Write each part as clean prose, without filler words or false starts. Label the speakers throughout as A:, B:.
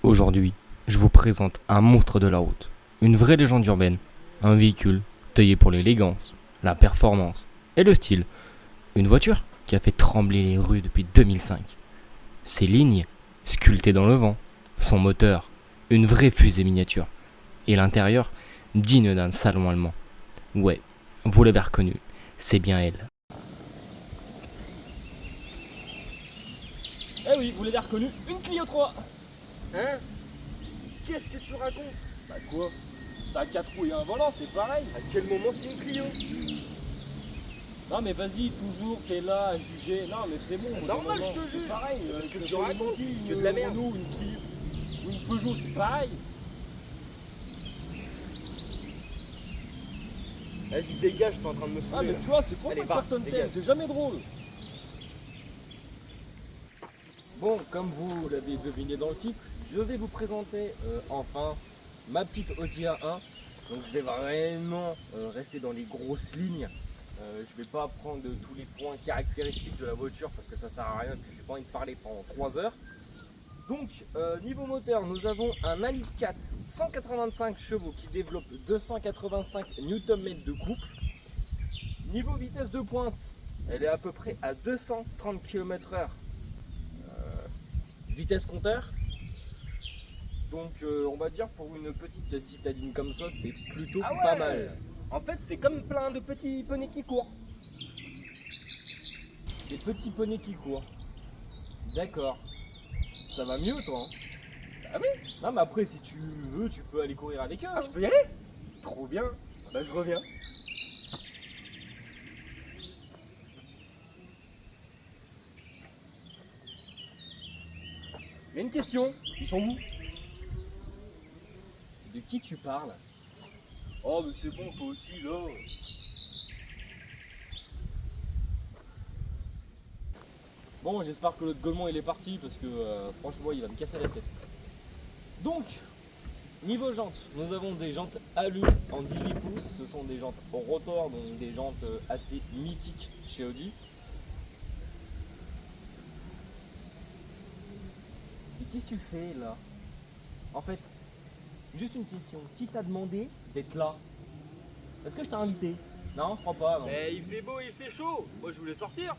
A: Aujourd'hui, je vous présente un monstre de la route, une vraie légende urbaine, un véhicule taillé pour l'élégance, la performance et le style, une voiture qui a fait trembler les rues depuis 2005. Ses lignes, sculptées dans le vent, son moteur, une vraie fusée miniature, et l'intérieur, digne d'un salon allemand. Ouais, vous l'avez reconnu, c'est bien elle.
B: Eh oui, vous l'avez reconnu, une Clio 3.
C: Hein? Qu'est-ce que tu racontes?
B: Bah quoi? Ça a 4 roues et un volant, c'est pareil.
C: À quel moment c'est une Clio?
B: Non mais vas-y, toujours t'es là à juger. Non mais c'est bon.
C: Normal,
B: non,
C: je te
B: c'est
C: juge.
B: pareil.
C: Que tu racontes? Que de la merde.
B: Renault, une Clio ou une Peugeot, c'est pareil.
C: Vas-y, dégage, je suis en train de me
B: Ah
C: saouler.
B: mais
C: là.
B: tu vois, c'est pour
C: Allez,
B: ça que
C: va,
B: personne
C: dégage.
B: t'aime. T'es jamais drôle. Bon, comme vous l'avez deviné dans le titre, je vais vous présenter enfin ma petite Audi A1. Donc je vais vraiment rester dans les grosses lignes. Je vais pas prendre tous les points caractéristiques de la voiture parce que ça sert à rien et puis j'ai pas envie de parler pendant 3 heures. Donc niveau moteur, nous avons un Alid 4 185 chevaux qui développe 285 Nm de couple. Niveau vitesse de pointe, elle est à peu près à 230 km/h. Vitesse compteur. Donc on va dire pour une petite citadine comme ça, c'est plutôt pas mal. En fait, c'est comme plein de petits poneys qui courent. Des petits poneys qui courent. D'accord. Ça va mieux toi hein? Ah oui. Non mais après si tu veux, tu peux aller courir avec eux. Ah, je peux y aller? Trop bien. Bah je reviens. Il y a une question. Ils sont où? De qui tu parles? Oh mais c'est bon toi aussi là. Bon j'espère que l'autre golemon il est parti parce que franchement il va me casser la tête. Donc niveau jantes, nous avons des jantes alu en 18 pouces, ce sont des jantes au rotor, donc des jantes assez mythiques chez Audi. Et qu'est-ce que tu fais là? En fait, juste une question, qui t'a demandé d'être là? Est-ce que je t'ai invité? Non, je crois pas. Non.
C: Mais il fait beau, il fait chaud. Moi, je voulais sortir.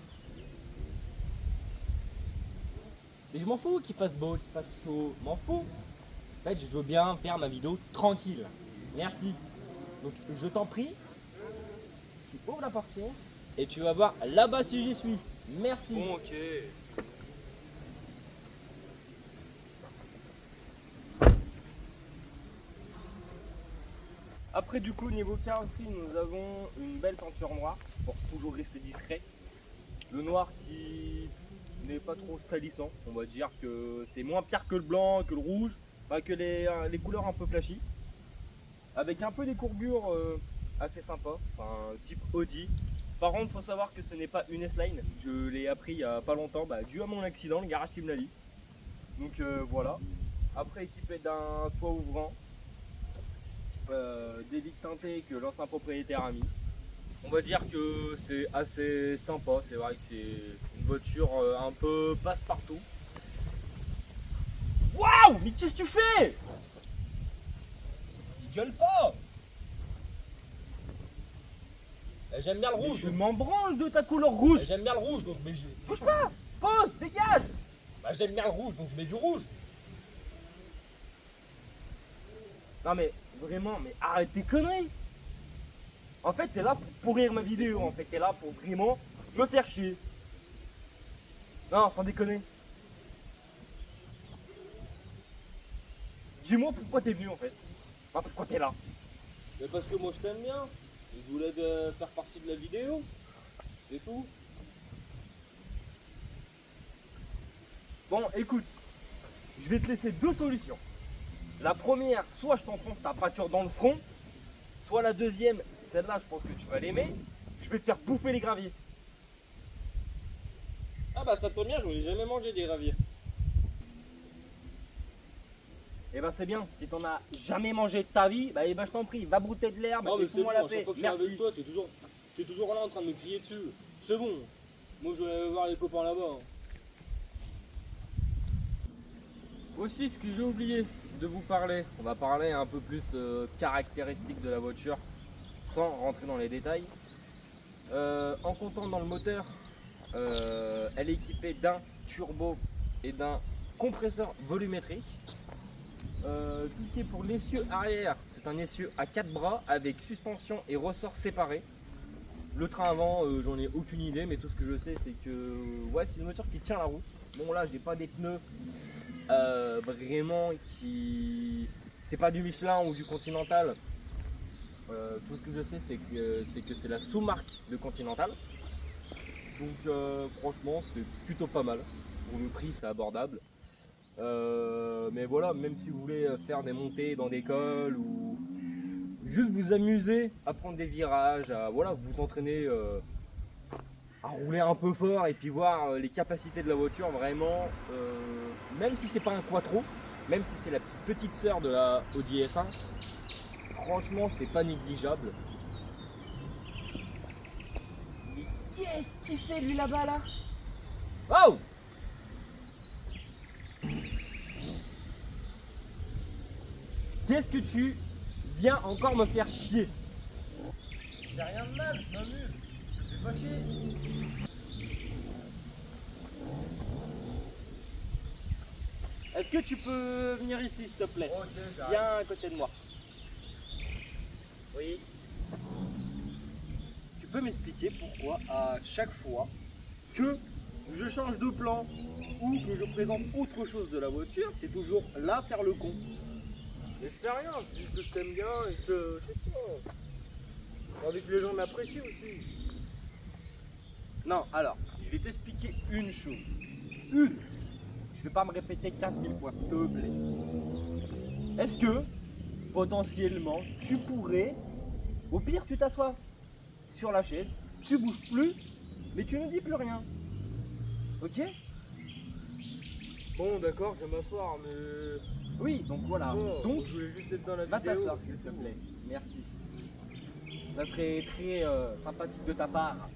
B: Mais je m'en fous qu'il fasse beau, qu'il fasse chaud, m'en fous. En fait, je veux bien faire ma vidéo tranquille. Merci. Donc, je t'en prie, tu ouvres la portière et tu vas voir là-bas si j'y suis. Merci.
C: Bon, ok. Après, du coup, niveau carrosserie, nous avons une belle peinture noire pour toujours rester discret. Le noir qui n'est pas trop salissant. On va dire que c'est moins pire que le blanc, que le rouge, enfin, que les couleurs un peu flashy. Avec un peu des courbures assez sympas, enfin, type Audi. Par contre, il faut savoir que ce n'est pas une S-Line. Je l'ai appris il n'y a pas longtemps, dû à mon accident, le garage qui me l'a dit. Donc voilà. Après, équipé d'un toit ouvrant, des lits teintés que l'ancien propriétaire a mis. On va dire que c'est assez sympa, c'est vrai que c'est une voiture un peu passe-partout. Waouh! Mais qu'est-ce que tu fais? Il gueule pas!
B: J'aime bien le
C: Mais
B: rouge.
C: je
B: donc-
C: m'en branle de ta couleur rouge!
B: J'aime bien le rouge, donc mais je...
C: Bouge pas! Pause! Dégage!
B: Bah, j'aime bien le rouge, donc je mets du rouge.
C: Non mais vraiment, mais arrête tes conneries! En fait, t'es là pour pourrir ma vidéo, en fait, t'es là pour vraiment me faire chier. Non, sans déconner. Dis-moi pourquoi t'es venu en fait. Enfin, pourquoi t'es là?
B: Mais parce que moi je t'aime bien. Je voulais faire partie de la vidéo. C'est tout.
C: Bon, écoute, je vais te laisser deux solutions. La première, soit je t'enfonce ta fracture dans le front, soit la deuxième, celle-là, je pense que tu vas l'aimer, je vais te faire bouffer les graviers.
B: Ah bah ça tombe bien, je n'ai jamais mangé des graviers.
C: Et ben c'est bien, si t'en as jamais mangé de ta vie, eh ben je t'en prie, va brouter de l'herbe
B: Non mais
C: et
B: c'est
C: fous-moi
B: bon,
C: la
B: à chaque
C: paix.
B: fois que je suis
C: Merci.
B: avec toi, t'es toujours là en train de me crier dessus. C'est bon. Moi je vais aller voir les copains là-bas. Aussi, ce que j'ai oublié de vous parler, on va parler un peu plus caractéristiques de la voiture sans rentrer dans les détails. En comptant dans le moteur, elle est équipée d'un turbo et d'un compresseur volumétrique. Tout ce qui est pour l'essieu arrière, c'est un essieu à 4 bras avec suspension et ressort séparés. Le train avant, j'en ai aucune idée, mais tout ce que je sais, c'est que ouais, c'est une voiture qui tient la route. Bon, là, j'ai pas des pneus vraiment qui. C'est pas du Michelin ou du Continental. Tout ce que je sais, c'est que c'est la sous-marque de Continental. Donc, franchement, c'est plutôt pas mal. Pour le prix, c'est abordable. Mais voilà, même si vous voulez faire des montées dans des cols ou juste vous amuser à prendre des virages, à voilà, vous entraîner à rouler un peu fort et puis voir les capacités de la voiture, vraiment, même si c'est pas un quattro, même si c'est la petite sœur de la Audi S1, franchement, c'est pas négligeable. Mais qu'est-ce qu'il fait lui là-bas là? Oh! Qu'est-ce que tu viens encore me faire chier?
C: C'est rien de mal, je m'amuse. Fais pas chier. Est-ce que tu peux venir ici, s'il te plaît?
B: Ok, j'arrive.
C: Viens à côté de moi.
B: Oui.
C: Tu peux m'expliquer pourquoi à chaque fois que je change de plan ou que je présente autre chose de la voiture, tu es toujours là à faire le con?
B: Mais je fais rien, c'est juste que je t'aime bien et que je sais pas. J'ai envie que les gens m'apprécient aussi.
C: Non, alors, je vais t'expliquer une chose. Une. Je vais pas me répéter 15 000 fois, s'il te plaît. Est-ce que, potentiellement, tu pourrais, au pire, tu t'assois sur la chaise, tu bouges plus, mais tu ne dis plus rien. Ok?
B: Bon, d'accord, je vais m'asseoir, mais.
C: Oui, donc voilà.
B: Bon,
C: Donc,
B: je voulais juste être dans la
C: va
B: vidéo.
C: t'asseoir, s'il te plaît. Merci. Ça serait très sympathique de ta part.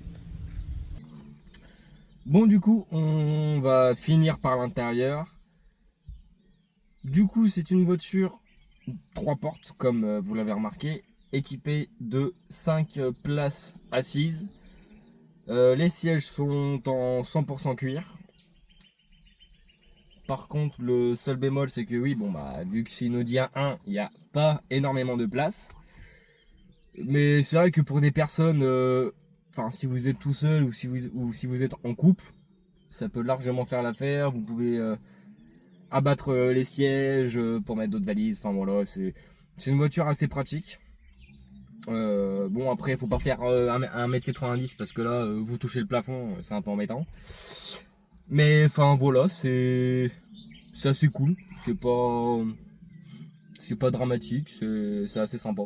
B: Bon, du coup, on va finir par l'intérieur. Du coup, c'est une voiture 3 portes, comme vous l'avez remarqué, équipée de 5 places assises. Les sièges sont en 100% cuir. Par contre, le seul bémol, c'est que oui, bon bah, vu que c'est une Audi A1, il n'y a pas énormément de place. Mais c'est vrai que pour des personnes, enfin, si vous êtes tout seul ou si vous êtes en couple, ça peut largement faire l'affaire. Vous pouvez abattre les sièges pour mettre d'autres valises. Enfin voilà, c'est une voiture assez pratique. Bon, après, il faut pas faire 1m90 parce que là, vous touchez le plafond, c'est un peu embêtant. Mais enfin voilà, c'est assez cool. C'est pas dramatique, c'est assez sympa.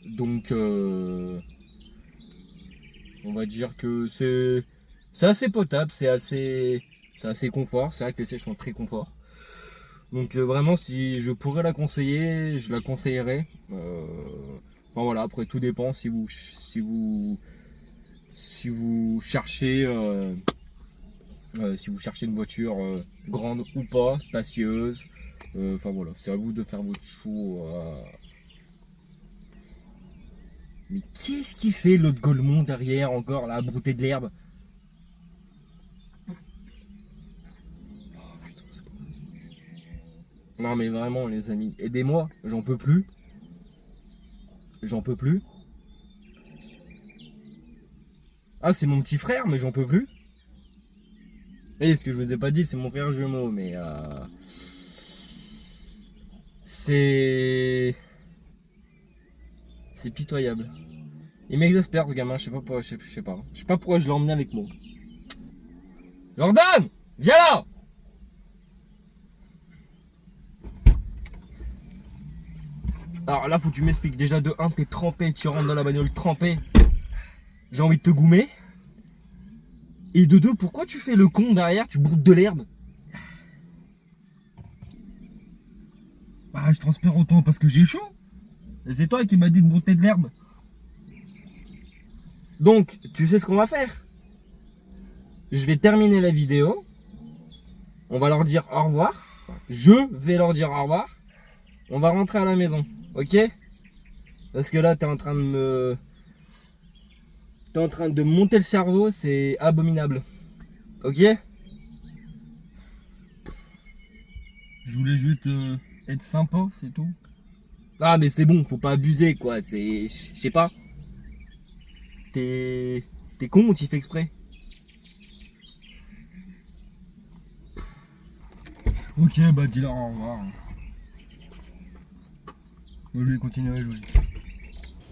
B: Donc on va dire que c'est assez potable, c'est assez confort. C'est vrai que les sièges sont très confort. Donc vraiment, si je pourrais la conseiller, je la conseillerais. Enfin voilà, après tout dépend si vous cherchez si vous cherchez une voiture grande ou pas, spacieuse. Enfin voilà, c'est à vous de faire votre choix. Mais qu'est-ce qui fait l'autre Golemont derrière encore là, à brouter de l'herbe? Non mais vraiment les amis, aidez-moi, j'en peux plus. J'en peux plus. Ah, c'est mon petit frère, mais j'en peux plus. Et ce que je vous ai pas dit, c'est mon frère jumeau, mais c'est pitoyable. Il m'exaspère ce gamin, je sais pas pourquoi, je sais pas pourquoi je l'ai emmené avec moi. Jordan, viens là. Alors là, faut que tu m'expliques. Déjà de 1, t'es trempé, tu rentres dans la bagnole trempé. J'ai envie de te goumer. Et de 2, pourquoi tu fais le con derrière, tu broutes de l'herbe? Bah, je transpire autant parce que j'ai chaud. Et c'est toi qui m'as dit de brouter de l'herbe. Donc, tu sais ce qu'on va faire? Je vais terminer la vidéo. On va leur dire au revoir. je vais leur dire au revoir. On va rentrer à la maison, ok? Parce que là, t'es en train de me... T'es en train de me monter le cerveau, c'est abominable. Ok? Je voulais juste être sympa, c'est tout. Ah mais c'est bon, faut pas abuser quoi, c'est... Je sais pas. T'es con ou tu fais exprès? Ok, bah dis-leur au revoir. Moi je vais continuer à jouer.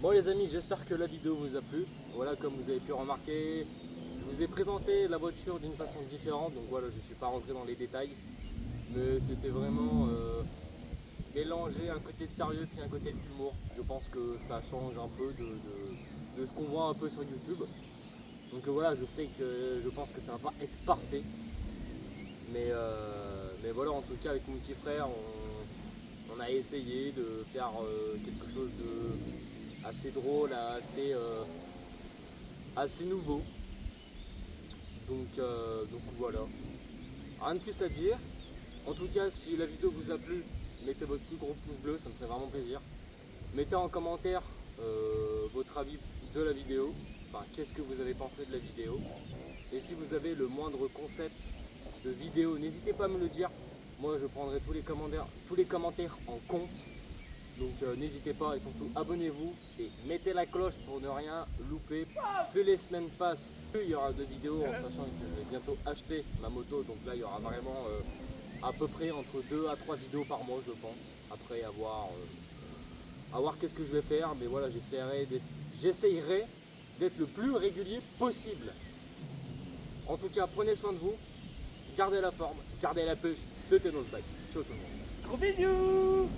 B: Bon les amis, j'espère que la vidéo vous a plu. Voilà, comme vous avez pu remarquer, je vous ai présenté la voiture d'une façon différente. Donc voilà, je ne suis pas rentré dans les détails. Mais c'était vraiment mélanger un côté sérieux puis un côté humour. Je pense que ça change un peu de ce qu'on voit un peu sur YouTube. Donc voilà, je sais que je pense que ça va pas être parfait. Mais voilà, en tout cas avec mon petit frère, on a essayé de faire quelque chose de assez drôle, assez nouveau. Donc voilà, rien de plus à dire. En tout cas, si la vidéo vous a plu, mettez votre plus gros pouce bleu, ça me ferait vraiment plaisir. Mettez en commentaire votre avis de la vidéo, enfin qu'est-ce que vous avez pensé de la vidéo. Et si vous avez le moindre concept de vidéo, n'hésitez pas à me le dire. Moi je prendrai tous les commentaires en compte. Donc n'hésitez pas et surtout abonnez-vous et mettez la cloche pour ne rien louper. Plus les semaines passent, plus il y aura de vidéos en sachant que je vais bientôt acheter ma moto. Donc là il y aura vraiment à peu près entre 2 à 3 vidéos par mois je pense. Après à voir qu'est-ce que je vais faire. Mais voilà, j'essayerai d'être le plus régulier possible. En tout cas, prenez soin de vous. Gardez la forme, gardez la pêche. C'était Nosebike. Ciao tout le monde.
C: Gros bisous.